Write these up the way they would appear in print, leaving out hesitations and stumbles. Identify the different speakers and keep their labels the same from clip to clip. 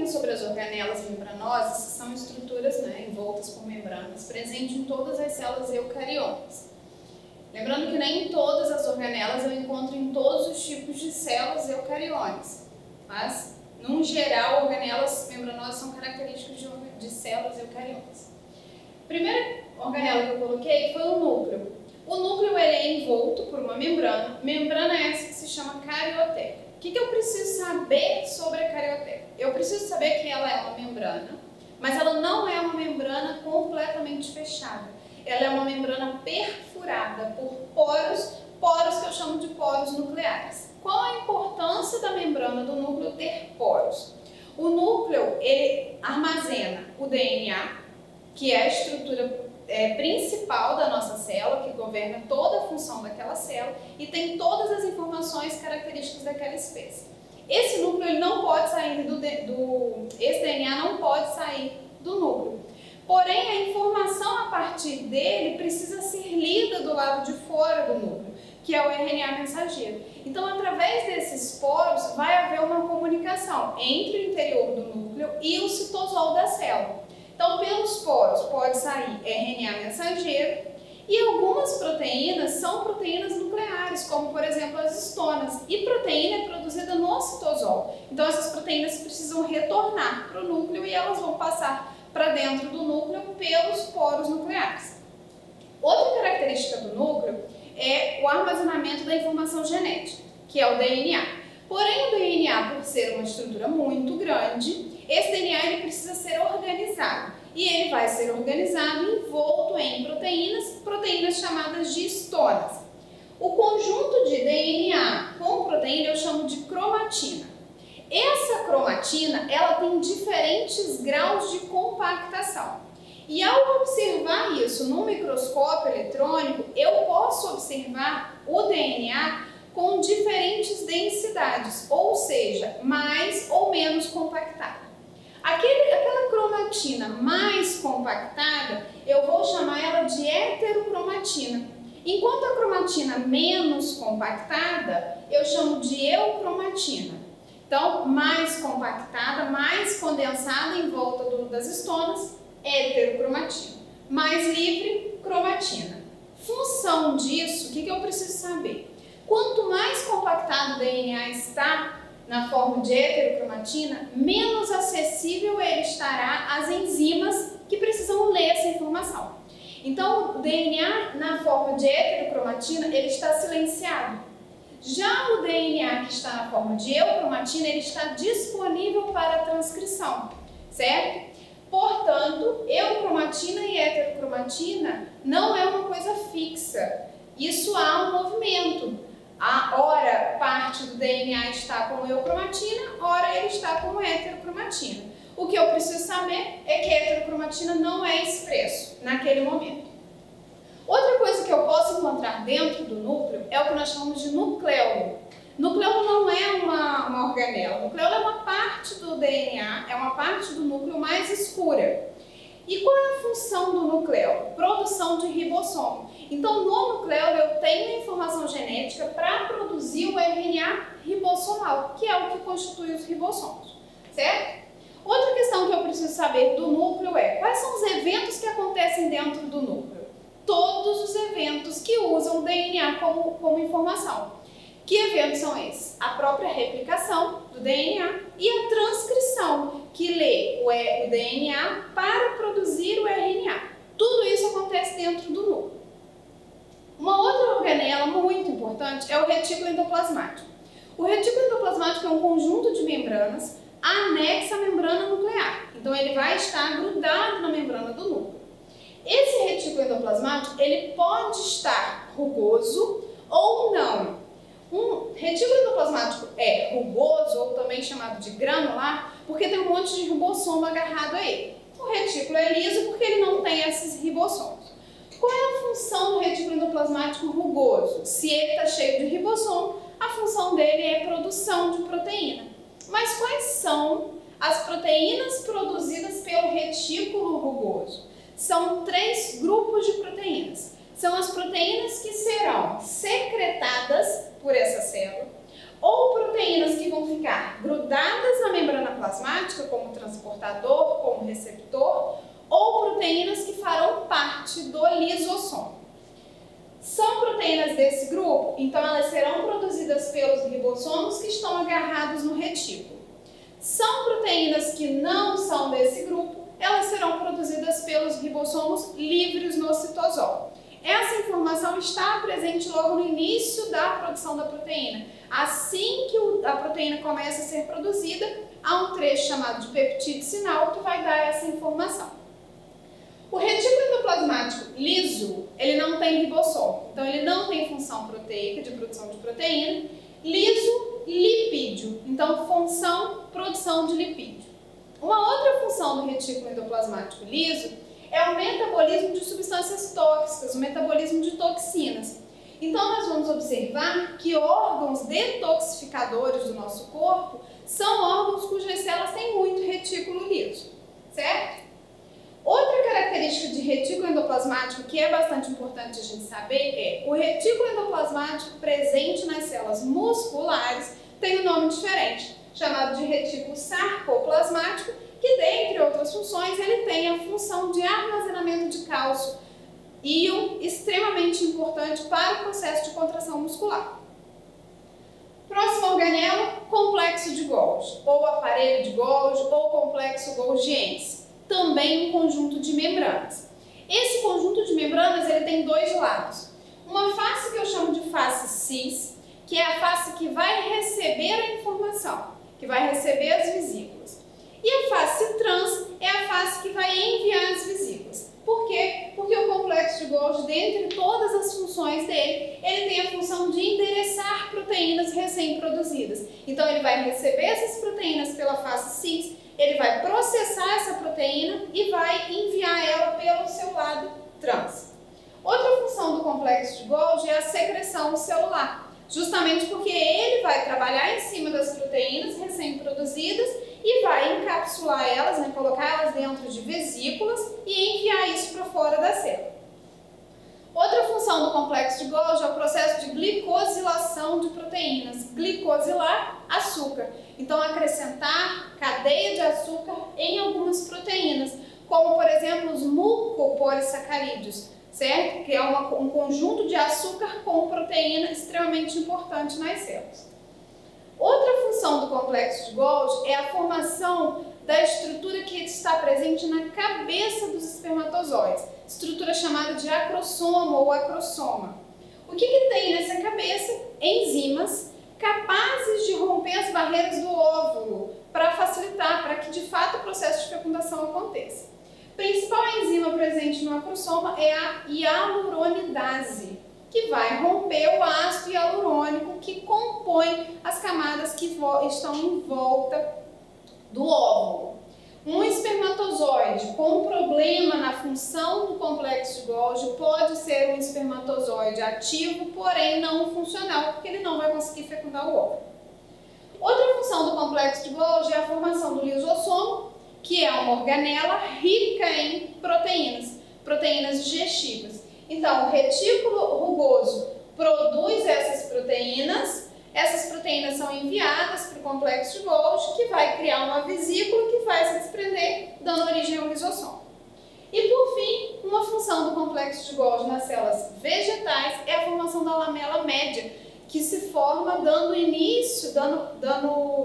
Speaker 1: sobre as organelas membranosas, que são estruturas, envoltas por membranas, presentes em todas as células eucariotas. Lembrando que nem todas as organelas eu encontro em todos os tipos de células eucariotas, mas, no geral, organelas membranosas são características de células eucariotas. A primeira organela que eu coloquei foi o núcleo. O núcleo ele é envolto por uma membrana essa que se chama carioteca. O que eu preciso saber sobre a carioteca? Eu preciso saber que ela é uma membrana, mas ela não é uma membrana completamente fechada. Ela é uma membrana perfurada por poros que eu chamo de poros nucleares. Qual a importância da membrana do núcleo ter poros? O núcleo ele armazena o DNA, que é a estrutura principal da nossa célula, que governa toda a função daquela célula e tem todas as informações características daquela espécie. Esse núcleo ele não pode sair esse DNA não pode sair do núcleo. Porém, a informação a partir dele precisa ser lida do lado de fora do núcleo, que é o RNA mensageiro. Então, através desses poros, vai haver uma comunicação entre o interior do núcleo e o citosol da célula. Então, pelos poros pode sair RNA mensageiro e algumas proteínas são proteínas nucleares, como por exemplo as histonas. E proteína é produzida no citosol. Então, essas proteínas precisam retornar para o núcleo e elas vão passar para dentro do núcleo pelos poros nucleares. Outra característica do núcleo é o armazenamento da informação genética, que é o DNA. Porém, o DNA, por ser uma estrutura muito grande, esse DNA ele precisa ser organizado e ele vai ser organizado envolto em proteínas chamadas de histonas. O conjunto de DNA com proteína eu chamo de cromatina. Essa cromatina ela tem diferentes graus de compactação e ao observar isso no microscópio eletrônico eu posso observar o DNA com diferentes densidades, ou seja, mais ou menos compactada. Aquela cromatina mais compactada, eu vou chamar ela de heterocromatina. Enquanto a cromatina menos compactada, eu chamo de eucromatina. Então, mais compactada, mais condensada em volta das histonas, heterocromatina. Mais livre, cromatina. Função disso, o que eu preciso saber? Quanto mais compactado o DNA está na forma de heterocromatina, menos acessível ele estará às enzimas que precisam ler essa informação. Então, o DNA na forma de heterocromatina, ele está silenciado. Já o DNA que está na forma de eucromatina, ele está disponível para a transcrição, certo? Portanto, eucromatina e heterocromatina não é uma coisa fixa. Isso há um movimento. Ora parte do DNA está como eucromatina, ora ele está como heterocromatina. O que eu preciso saber é que a heterocromatina não é expresso naquele momento. Outra coisa que eu posso encontrar dentro do núcleo é o que nós chamamos de nucleolo. Nucleolo não é uma organela, nucleolo é uma parte do DNA, é uma parte do núcleo mais escura. E qual é a função do nucleolo? Produção de ribossomo. Então, no nucleolo eu tenho a informação genética para produzir o RNA ribossomal, que é o que constitui os ribossomos, certo? Outra questão que eu preciso saber do núcleo é quais são os eventos que acontecem dentro do núcleo? Todos os eventos que usam o DNA como informação. Que eventos são esses? A própria replicação do DNA e a transcrição, que lê o DNA para produzir o RNA. Tudo isso acontece dentro do núcleo. Uma outra organela muito importante é o retículo endoplasmático. O retículo endoplasmático é um conjunto de membranas anexa à membrana nuclear. Então, ele vai estar grudado na membrana do núcleo. Esse retículo endoplasmático, ele pode estar rugoso ou não. Um retículo endoplasmático é rugoso, ou também chamado de granular, porque tem um monte de ribossomo agarrado a ele. O retículo é liso porque ele não tem esses ribossomos. Qual é a função do retículo endoplasmático rugoso? Se ele está cheio de ribossomo, a função dele é produção de proteína. Mas quais são as proteínas produzidas pelo retículo rugoso? São 3 grupos de proteínas. São as proteínas que serão secretadas por essa célula, ou proteínas que vão ficar grudadas na membrana plasmática, como portador como receptor, ou proteínas que farão parte do lisossomo. São proteínas desse grupo, então elas serão produzidas pelos ribossomos que estão agarrados no retículo. São proteínas que não são desse grupo, elas serão produzidas pelos ribossomos livres no citosol. Essa informação está presente logo no início da produção da proteína. Assim que a proteína começa a ser produzida, há um trecho chamado de peptídeo sinal que vai dar essa informação. O retículo endoplasmático liso, ele não tem ribossomo, então ele não tem função proteica de produção de proteína. Liso, lipídio, então função produção de lipídio. Uma outra função do retículo endoplasmático liso é o metabolismo de substâncias tóxicas, o metabolismo de toxinas. Então nós vamos observar que órgãos detoxificadores do nosso corpo são órgãos cujas células têm muito retículo liso, certo? Outra característica de retículo endoplasmático que é bastante importante a gente saber é o retículo endoplasmático presente nas células musculares tem um nome diferente, chamado de retículo sarcoplasmático, que dentre outras funções ele tem a função de armazenamento de cálcio, íon extremamente importante para o processo de contração muscular. Próxima organela, complexo de Golgi, ou aparelho de Golgi, ou complexo golgiense. Também um conjunto de membranas. Esse conjunto de membranas ele tem dois lados. Uma face que eu chamo de face cis, que é a face que vai receber a informação, que vai receber as vesículas. E a face trans é a face que vai enviar as vesículas. Por quê? Porque o complexo de Golgi, dentre todas as funções dele, ele tem a função de endereçar proteínas recém-produzidas. Então ele vai receber essas proteínas pela face cis, ele vai processar essa proteína e vai enviar ela pelo seu lado trans. Outra função do complexo de Golgi é a secreção celular, justamente porque ele vai trabalhar em cima das proteínas recém-produzidas e vai encapsular elas, colocar elas dentro de vesículas e enviar isso para fora da célula. Outra função do complexo de Golgi é o processo de glicosilação de proteínas. Glicosilar, açúcar. Então, acrescentar cadeia de açúcar em algumas proteínas, como, por exemplo, os mucopolissacarídeos, certo? Que é um conjunto de açúcar com proteína extremamente importante nas células. Outra função do complexo de Golgi é a formação da estrutura que está presente na cabeça dos espermatozoides, estrutura chamada de acrossoma ou acrossoma. O que tem nessa cabeça? Enzimas capazes de romper as barreiras do óvulo para facilitar, para que de fato o processo de fecundação aconteça. A principal enzima presente no acrossoma é a hialuronidase, que vai romper o ácido hialurônico que compõe as camadas que estão em volta do óvulo. Um espermatozoide com problema na função do complexo de Golgi pode ser um espermatozoide ativo, porém não funcional, porque ele não vai conseguir fecundar o óvulo. Outra função do complexo de Golgi é a formação do lisossomo, que é uma organela rica em proteínas digestivas. Então, o retículo rugoso produz essas proteínas são enviadas para o complexo de Golgi, que vai criar uma vesícula que vai se desprender, dando origem ao lisossomo. E, por fim, uma função do complexo de Golgi nas células vegetais é a formação da lamela média, que se forma dando início,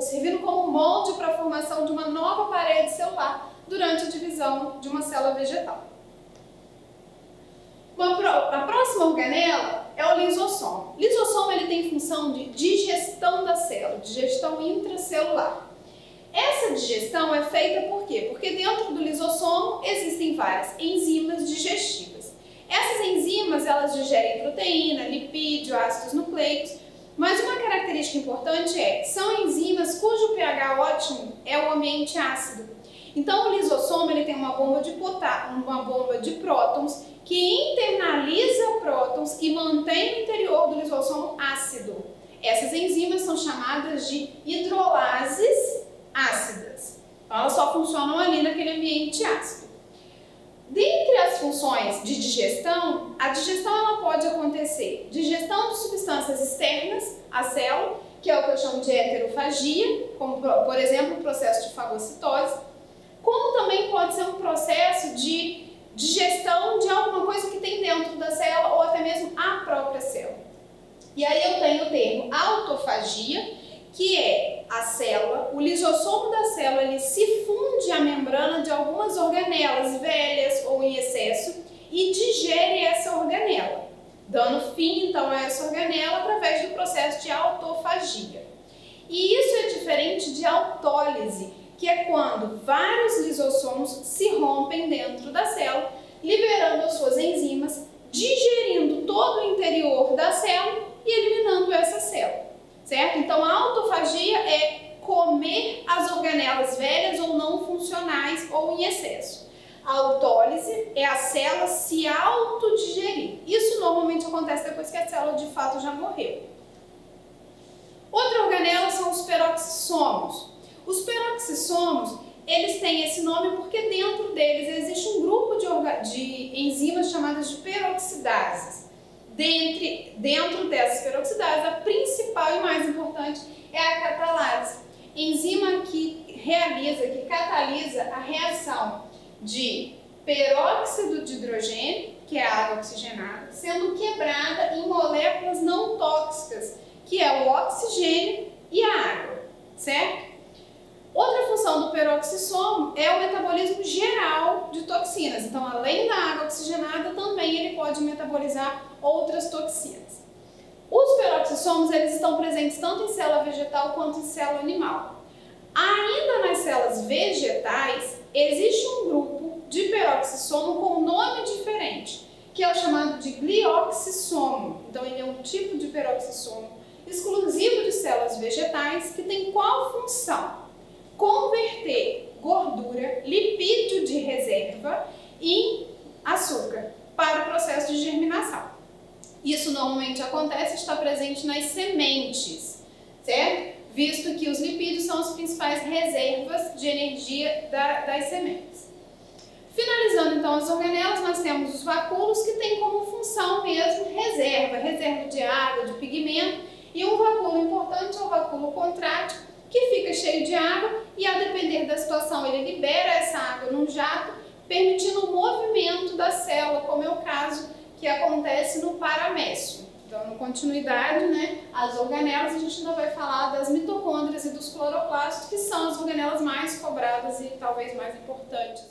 Speaker 1: servindo como molde para a formação de uma nova parede celular durante a divisão de uma célula vegetal. A próxima organela é o lisossomo. O lisossomo ele tem função de digestão da célula, digestão intracelular. Essa digestão é feita por quê? Porque dentro do lisossomo existem várias enzimas digestivas. Essas enzimas elas digerem proteína, lipídio, ácidos nucleicos, mas uma característica importante são enzimas cujo pH ótimo é o ambiente ácido. Então o lisossomo ele tem uma bomba de prótons que internaliza prótons e mantém o interior do lisossomo ácido. Essas enzimas são chamadas de hidrolases ácidas. Então, elas só funcionam ali naquele ambiente ácido. Dentre as funções de digestão, a digestão ela pode acontecer digestão de substâncias externas à célula, que é o que eu chamo de heterofagia, como por exemplo o processo de fagocitose. como também pode ser um processo de digestão de alguma coisa que tem dentro da célula ou até mesmo a própria célula. E aí eu tenho o termo autofagia, que é a célula, o lisossomo da célula, ele se funde à membrana de algumas organelas velhas ou em excesso e digere essa organela, dando fim então a essa organela através do processo de autofagia. E isso é diferente de autólise, que é quando vários lisossomos se rompem dentro da célula, liberando as suas enzimas, digerindo todo o interior da célula e eliminando essa célula, certo? Então a autofagia é comer as organelas velhas ou não funcionais ou em excesso. A autólise é a célula se autodigerir. Isso normalmente acontece depois que a célula de fato já morreu. Outra organela são os peroxissomos. Os peroxissomos, eles têm esse nome porque dentro deles existe um grupo de enzimas chamadas de peroxidases. Dentro dessas peroxidases, a principal e mais importante é a catalase, enzima que catalisa a reação de peróxido de hidrogênio, que é a água oxigenada, sendo quebrada em moléculas não tóxicas, que é o oxigênio e a água, certo? Outra função do peroxissomo é o metabolismo geral de toxinas. Então, além da água oxigenada, também ele pode metabolizar outras toxinas. Os peroxissomos, eles estão presentes tanto em célula vegetal quanto em célula animal. Ainda nas células vegetais, existe um grupo de peroxissomo com um nome diferente, que é o chamado de glioxissomo. Então, ele é um tipo de peroxissomo exclusivo de células vegetais que tem qual função? Converter gordura, lipídio de reserva, em açúcar para o processo de germinação. Isso normalmente acontece, está presente nas sementes, certo? Visto que os lipídios são as principais reservas de energia das sementes. Finalizando então as organelas, nós temos os vacúolos, que têm como função mesmo reserva de água, de pigmento, e um vacúolo importante é o vacúolo contrátil, que fica cheio de água e, a depender da situação, ele libera essa água num jato, permitindo o movimento da célula, como é o caso que acontece no paramécio. Então, na continuidade, as organelas, a gente ainda vai falar das mitocôndrias e dos cloroplastos, que são as organelas mais cobradas e talvez mais importantes.